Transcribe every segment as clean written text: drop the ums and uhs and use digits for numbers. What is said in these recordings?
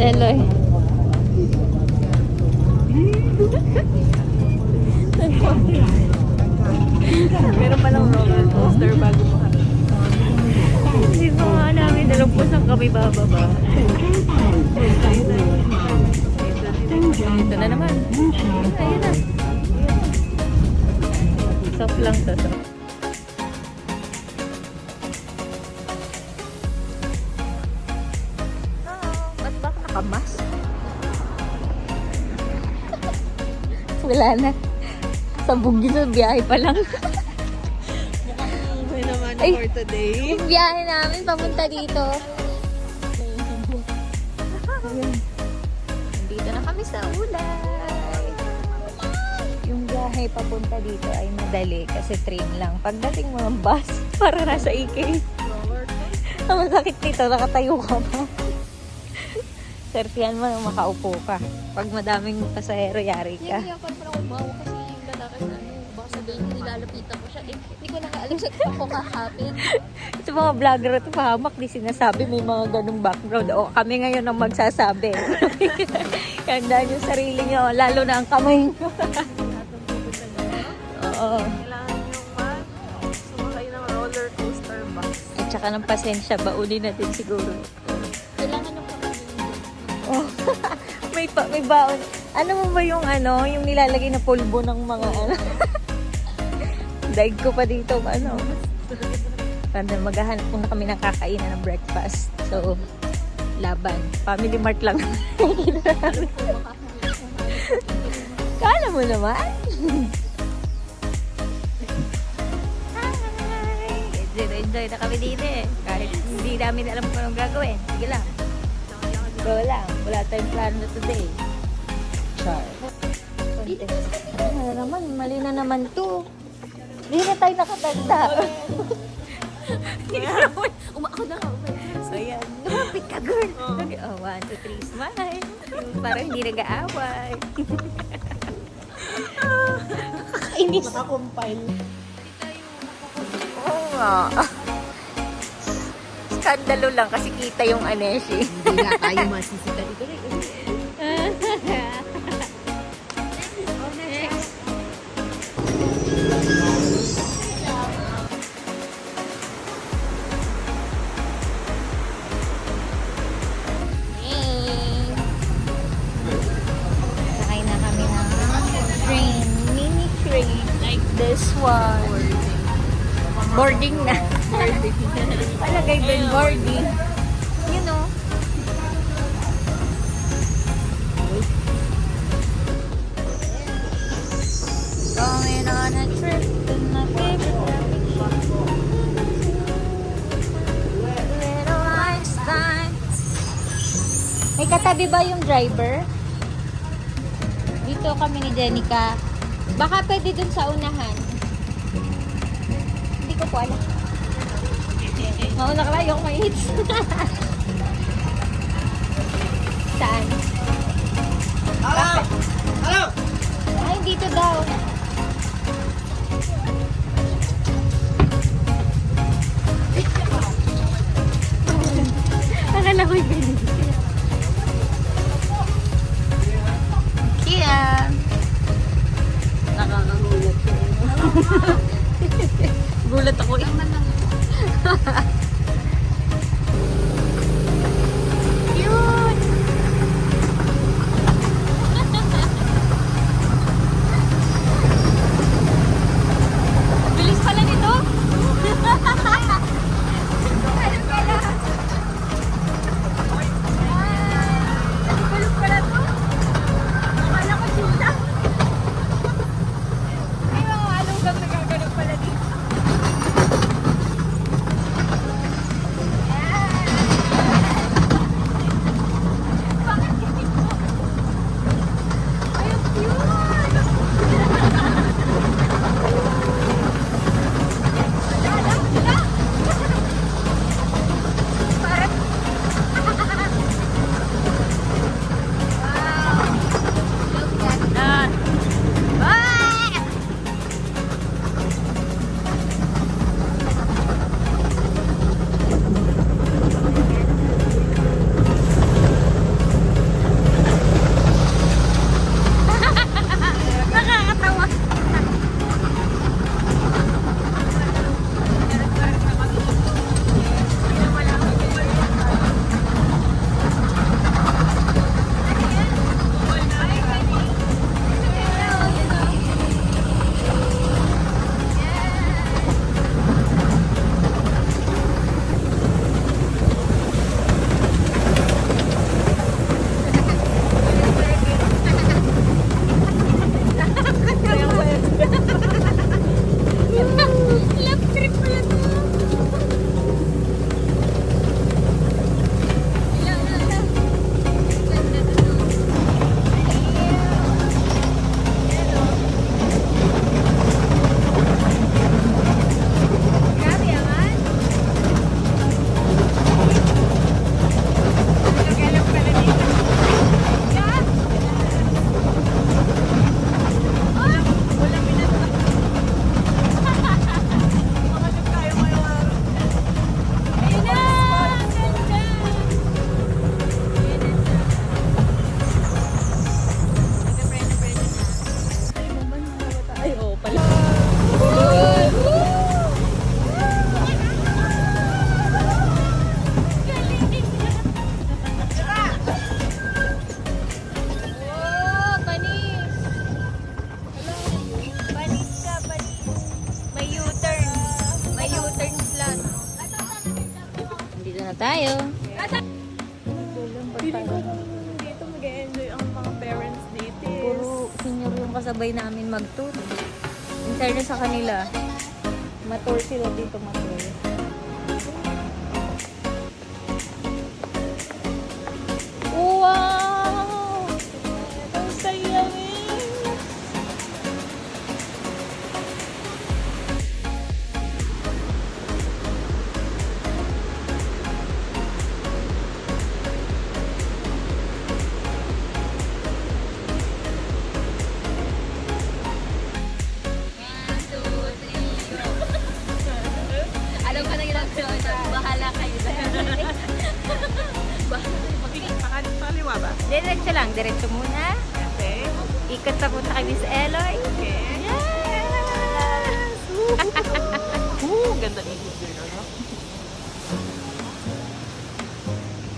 Eloy. Meron palang roller coaster bago pa. Hindi pa nga namin alam kung saan kami bababa. Ito na naman. Ayun na. Soft lang to. Ba't ba nakamas? Wala na. Sabog yun sa biyahe pa lang. May naman Ay. for today. Yung biyahe namin papunta dito. Dito na kami sa Ulay. Yung biyahe papunta dito ay madali kasi train lang. Pagdating mo ng bus, para nasa AK. Ang masakit dito, nakatayo ka pa. Sertihan mo nang makaupo ka. Pag madaming pasahero, yari ka. Hindi pa naman ako umawa kasi yung lalaki na baka sabihin nilalapitan ko siya. Eh, hindi ko na alam sa ako kahapit. Sa mga vlogger ito, pahamak, di sinasabi may mga ganong background. O, kami ngayon ang magsasabi. Kandaan yung sarili nyo, lalo na ang kamay nyo. Oo. Kailangan yung sumakay ng roller coaster bus. At saka ng pasensya, baunin natin siguro. Kailangan yung kami. Oh, may baon. Ano mo ba yung yung nilalagay na pulbo ng mga Daig ko pa dito, Kada maghahanap muna kami ng kakainan ng breakfast. So, laban. Family Mart lang. Kala mo naman. Hi! Enjoy na kami dito eh. Kahit hindi namin alam kung anong gagawin. Sige lang. Go lang. Wala tayong plano na today. Char. Ano naman, mali na naman to. Hindi na tayo nakatanda. Ako na ako. So, yan. Lumapit ka, girl. Oh, 1, 2, 3, smile. Parang hindi nag-aaway. Kakainis. Nakakompile. Oo nga. Skandalo lang kasi kita yung Aneshi. Hindi nga tayo masisita dito. Sakay na kami ng train. Mini train. Like this one. Boarding na. Boarding. Palagay din boarding. You know. Going on a trip to my favorite little Einstein. May katabi ba yung driver? Dito kami ni Jenica. Baka pwede dun sa unahan. Hindi ko po alam. Mauna ka lang, yung mainit. Saan? Hello! Hello! Ay, dito daw. Akala ko'y binigyan. Kia! Nakakagulat ko. Gulat ako eh. Cute! Bilis pala nito! Ayun pala! Bilis pala to! Akala ko sinta! May mga alunggang nagaganog pala dito. na tayo. Feeling ko dito mag-enjoy ang mga parents dito. Puro senior yung kasabay namin mag-tour. In fairness sa kanila, ma-tour sila dito, ma-tour. Wow! Ang saya Alam ka na ginagawa na. Bahala kayo na. Pakaliwa ba? Diretso lang, diretso muna. Okay. Ikot pa punta kay Miss Eloy. Okay. Yes! Ganda ni Google, no?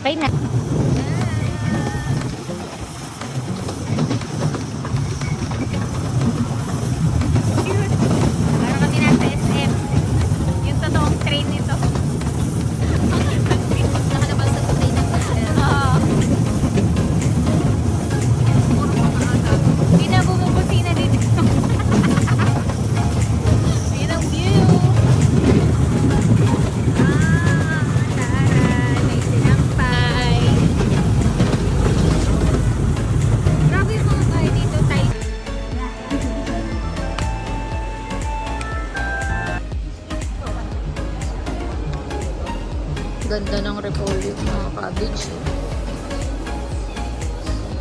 Okay na. Parang kami nasa SM. Yung totoong train nito. Nakalabas sa tutay ng Oo. Hindi na bumubusina dito. Yun ang view. Taray. May sinampay. Grabe yung mga bahay dito. Tayo. Ganda ng Republic, mga cabbage.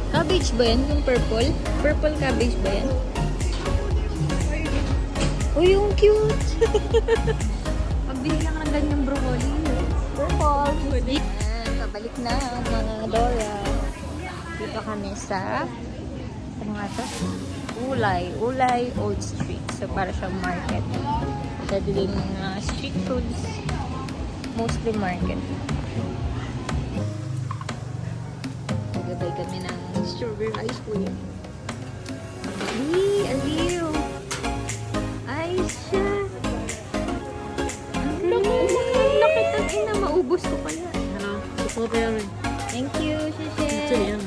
Cabbage ba yan? Yung purple? Purple cabbage ba yan? Uy, yung cute! Pagbili lang ng ganyang broccoli. Purple! Ayan, pabalik na mga Dora. Dito kami sa ano nga to? Ulay Old Street. So, para siyang market. Dadaling street foods. Mostly market. Nagabay kami ng strawberry ice cream. Aliw! Ice siya! Ang galing! Nakitag ina, maubos ko pala. Ano? Strawberry. Thank you, Sheshe! Actually, yan.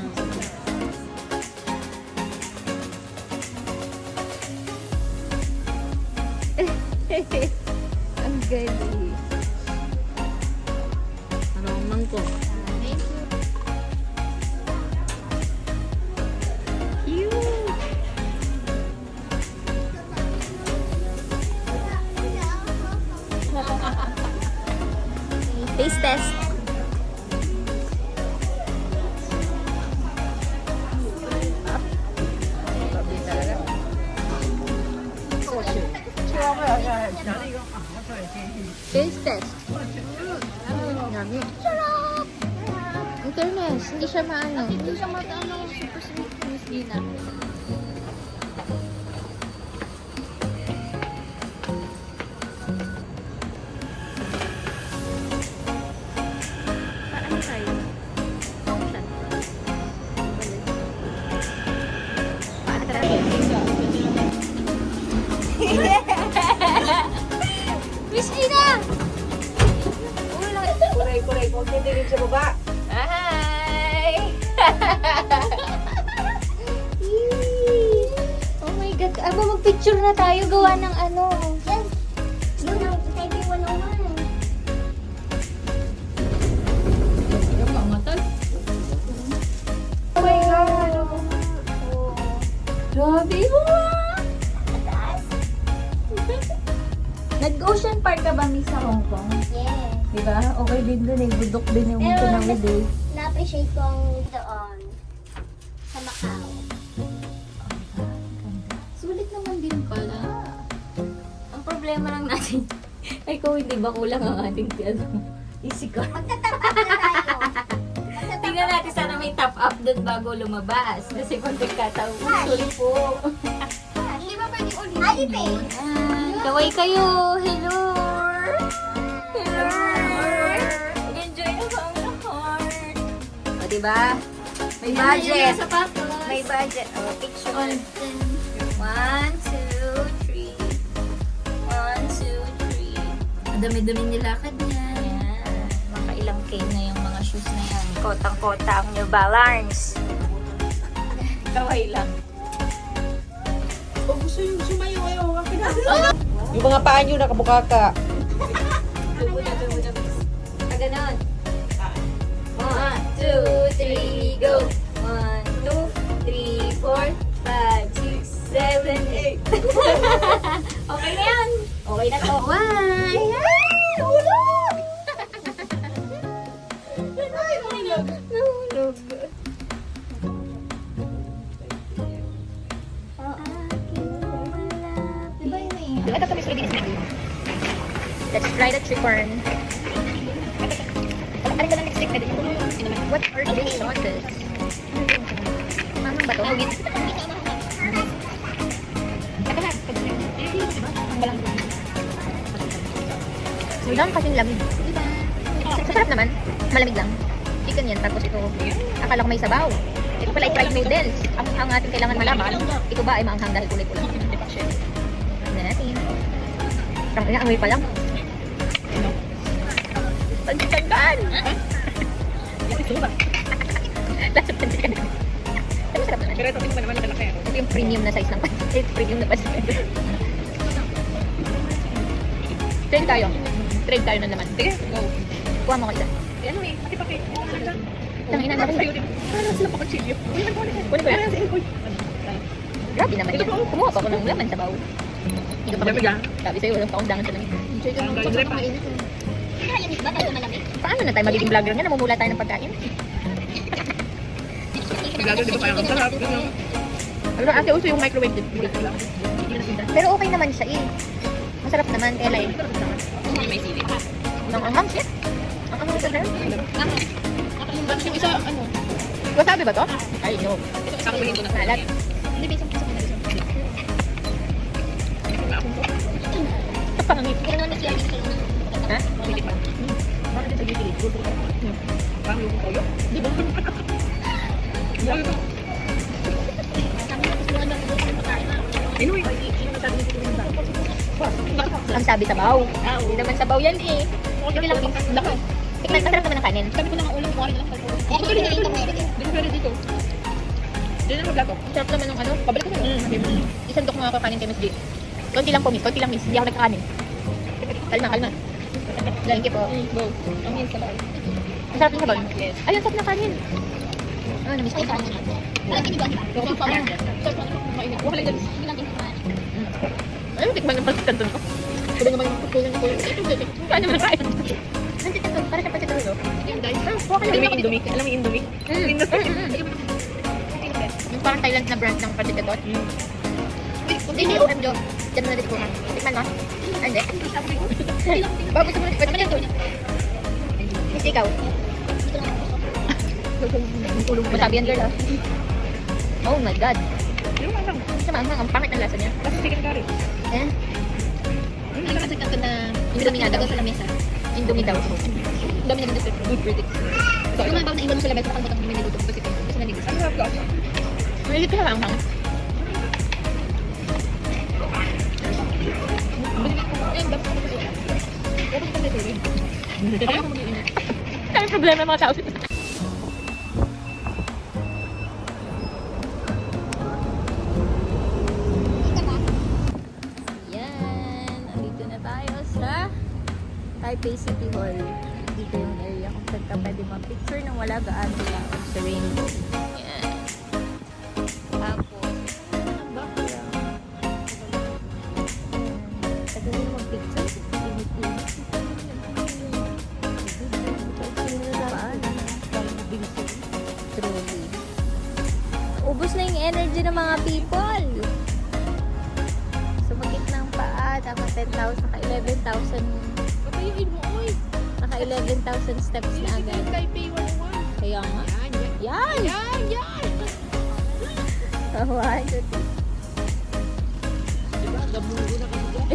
Ang galing! Ano ang mangko? Cute! Taste test. Taste test. Yummy. Sarap! In fairness, hindi siya maano. Hindi siya mag-ano, super sweet Miss Gina. Paano tayo? Function. Miss Gina! Kuray. Kung titigil sa baba. Hi! Oh my God. Aba, mag-picture na tayo. Gawa ng ano. Yes. Yun ang Taipei 101. Oh my God. Grabe mo. Nag-ocean park ka ba, Miss, sa Hong Kong? Yes. Diba? Okay din dun eh. Budok din yung tinawid eh. Na-appreciate ko ang doon sa Macau. Sulit naman din pala. Ang problema lang natin, ay kung hindi ba kulang ang ating isikor. Magta-top up na tayo. Tingnan natin sana may top up dun bago lumabas. Kasi kung nagkataon, sulit po. Hindi ba pwede ulit? Alipay. Kaway kayo! Hello! Hello! Enjoy na ba ang heart? O diba? May budget. May budget. O, picture. 1, 2, 3. 1, 2, 3. Ang dami-dami nilakad niya. Ayan. Makailang okay na yung mga shoes na yan. Kotang-kota ang New Balance. Kaway lang. Yung mga paa nyo nakabukaka. Ganon. 1, 2, 3, go! 1, 2, 3, 4, 5, 6, 7, 8. Okay na yan. Okay na to. Bye! Ay! Hulog! Nahulog. Diba ito Miss Ruby? Let's try the tricorn. Ano ba lang lipstick na din? What are these sauces? Ano ba ito? Wala kasing lamig. Sa sarap naman. Malamig lang. Chicken yan. Tapos ito, akala ko may sabaw. Ito pala ay fried noodles. Ang ating kailangan malaman, ito ba ay maanghang dahil kulay-kulay? Tignan natin. Ang amoy pa lang. Pansikan! Lasa pansikan. Pero masarap naman. Pero ito, tingnan naman nakalaki ako. Ito yung premium na size ng pansikan. Premium na pansikan. Trade tayo. Trade tayo ng laman. Sige, go. Kuha mo ko isa. Ano eh, pati paki. Tangina na Sa'yo din. Parang sila pakachilyo. Uy, Kunin ko yan. parang sa'yo. Uy. Grabe naman yan. Kumuha pa ako ng laman sa baw. Hindi ka pa Lamig ah. Sabi sa'yo, walang paundangan sa lamig. Enjoy ka Ang ng galing pa. mainit. Malamig ba? Tayo malamig. Paano na tayo magiging vlogger nga? Namumula tayo ng pagkain. Sigado, di ba parang ang sarap? Ano? Pero ate, uso yung microwave dito. Pero okay naman siya eh. Masarap naman, kaya like. May sili. Ang anghang shit. Ang anghang sa dahil. Bakit yung isa, ano? Wasabi ba to? Ay, no. Ito, isang kuhin ko na Salat. Hindi, bisang pisang na bisang. Pangit. Pero naman mas yummy sa Ha? Bakit ito gigilid? Parang yung toyo? Di ba? Inuwi. Ang sabi sabaw. Hindi naman sabaw yan eh. Sige lang. Laki. Tikman, masarap naman ang kanin. Sabi ko na nga ulam, kuha na lang. Eh, ito rin yung tamay. Hindi ko pwede dito. Diyan na maglato. Sarap naman ng ano. Pabalik ko na. Isang dok mga kakanin kay Miss J. Konti lang po, Miss. Konti lang, Miss. Hindi ako nagkakanin. Kalma, kalma. Thank you po. Go. Ang yun sa bahay. Ang sarap ng sabaw. Yes. Ayun, sarap ng kanin. Ano, Miss? Ay, kanin. Alam ko, di ba? Go. Mainit. Kuha lang dyan. Hindi lang kinakain. Ayun, tikman ng pansikan doon ko. Sabi naman yung kukulang ko. Ito, ito. Kaya naman kain. Pansikan doon. Para sa pansikan doon. Yung guys. Kuha ka Alam mo lang. yung Indomie? Alam mo yung Indomie? Yung parang Thailand na brand ng pansikan doon. Hindi, hindi. OM Jo. Diyan mo na dito kuha. Tikman mo. Ay, hindi. Bago gusto mo na tikman. Tikman mo. Miss, ikaw. Masabi yan, girl, ah. Oh my God. Yung masang. Sama, ang pangit ng lasa niya. Kasi chicken curry. Eh? Ano kasi ito na Indomie na daw sa lamesa. Indomie daw. Ang dami na dito. Good critics. Yung mga bago na iwan mo sa lamesa, pang butang niluto. Kasi nalilis. Ano sarap ka? Mahilig ka sa lang. Kaya problema ng mga tao. Yan. Nandito na tayo sa Taipei City Hall. Dito yung area kung saan ka pwede mag-picture nang wala gaano tao sa rainbow. Yan. Tapos, ang background. Pwede mo mag-picture. Truly. Ubus na yung energy ng mga people. Sumakit ng paa. Tapos 10,000. Naka 11,000. Papayuin mo, oy. Naka 11,000 steps na agad. Taipei 101. Kaya nga. Yan, yan. Yan! Yan, yan. Kawan. Diba, gamulo na kami dyan.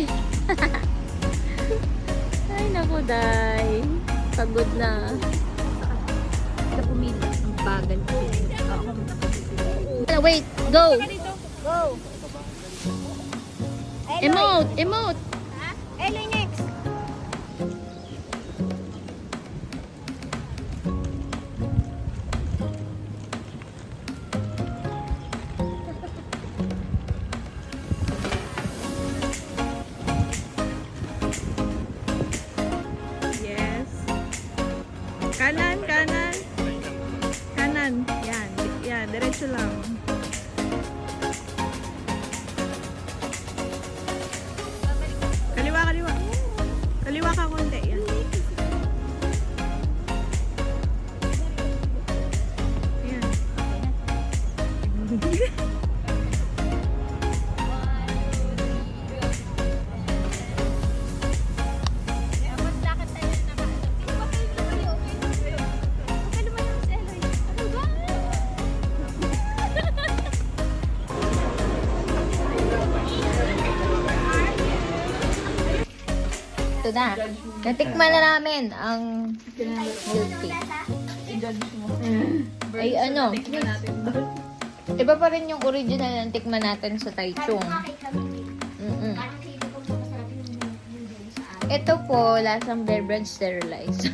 Ay, naku, day. Pagod na. Sa pumila. Ang bagal ko. Wait, go! Go! Emote! Emote! Eloy next. Diretso lang. Kaliwa, kaliwa. Kaliwa ka konti. Yan. Yan. Ito na. Natikman na namin ang milk tea. Ay ano, iba pa rin yung original na tikman natin sa Taichung. Mm-mm. Ito po, lasang Bear Brand sterilized.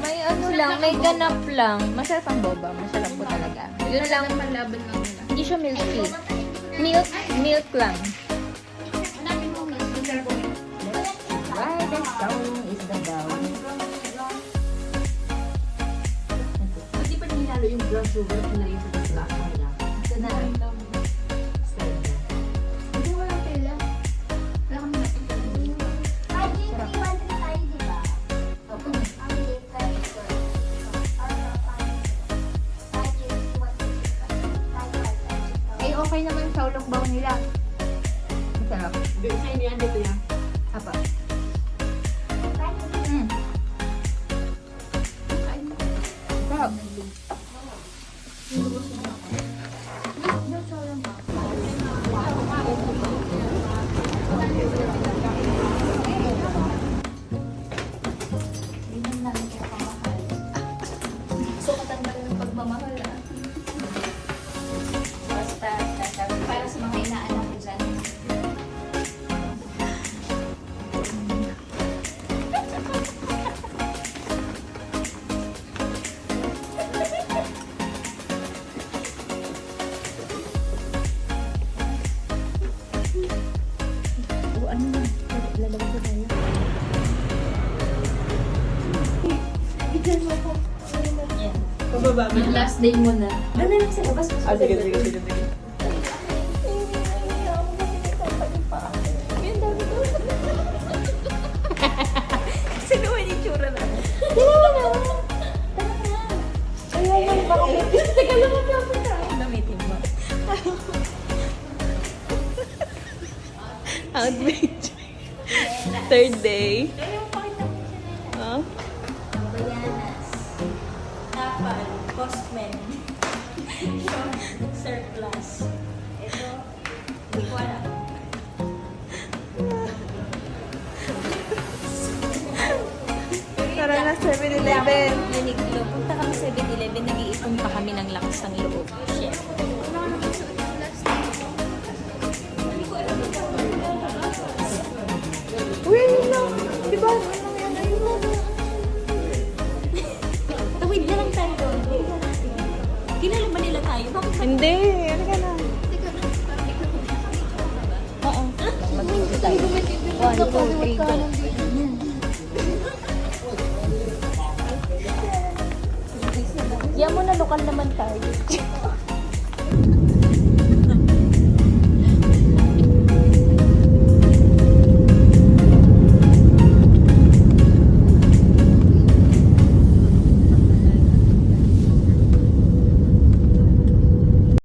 May ano lang, may ganap lang. Masarap ang boba. Masarap po talaga. Yun lang. Malaban lang nila. Hindi siya milk tea. Milk lang. Why the song is the bow? Hindi pa ninalo yung brown sugar na rin sa black nila. Ito na. Hindi walang pila. Wala kami napagpila. Ay, okay naman sa ulok-baw nila. Masarap. Sa inyo yan dito yan. Apa. Sarap. Sukatan ba ng pagmamahal ah? Basta, para sa mga inaanak ko dyan. O ano na? Lalabas ko tayo. Pababa mo. Yung last day mo na. Doon na lang sa labas. Sige, sige, sige, sige. Sino yung itsura na? Ayaw, bakit? Teka lang, magkapit ka. Gamitin mo. Outreach. Third day. Huh? Bayanas. Tapal. Postman. Surplus. Ito. Hindi ko alam. Tara na 7-Eleven. Uniqlo. Punta kami sa 7-Eleven. Nag-iipon pa kami ng lakas ng loob. Shit. Uy, ayun lang. Diba? Tawid na lang tayo doon. Kilala ba nila tayo? Bakit ba? Hindi. Ano ka na? Oo. Mag-iipon tayo. 1, 2, 3, go. Yan mo na, lokal naman tayo.